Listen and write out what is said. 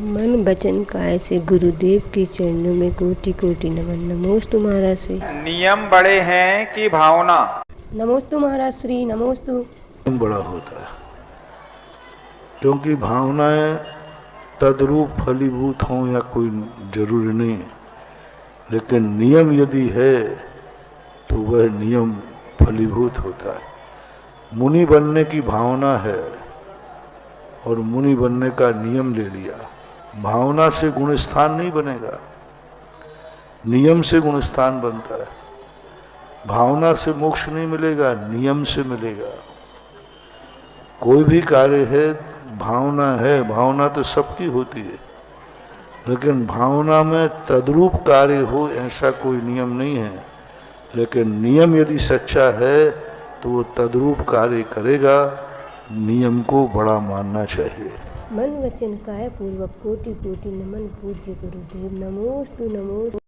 मन वचन काय से गुरुदेव के चरणों में कोटि कोटि नमन। नमोस्तु महाराज श्री। नियम बड़े हैं कि भावना? नमोस्तु महाराज श्री। नमोस्तु। बड़ा होता है क्योंकि भावनाएं तद्रूप फलीभूत हों या कोई जरूरी नहीं है, लेकिन नियम यदि है तो वह नियम फलीभूत होता है। मुनि बनने की भावना है और मुनि बनने का नियम ले लिया। भावना से गुणस्थान नहीं बनेगा, नियम से गुणस्थान बनता है। भावना से मोक्ष नहीं मिलेगा, नियम से मिलेगा। कोई भी कार्य है, भावना है, भावना तो सबकी होती है, लेकिन भावना में तद्रूप कार्य हो ऐसा कोई नियम नहीं है। लेकिन नियम यदि सच्चा है तो वो तद्रूप कार्य करेगा। नियम को बड़ा मानना चाहिए। मन वचन काय पूर्वक कोटि कोटि नमन पूज्य गुरुदेव। नमोस्तु नमोस्तु।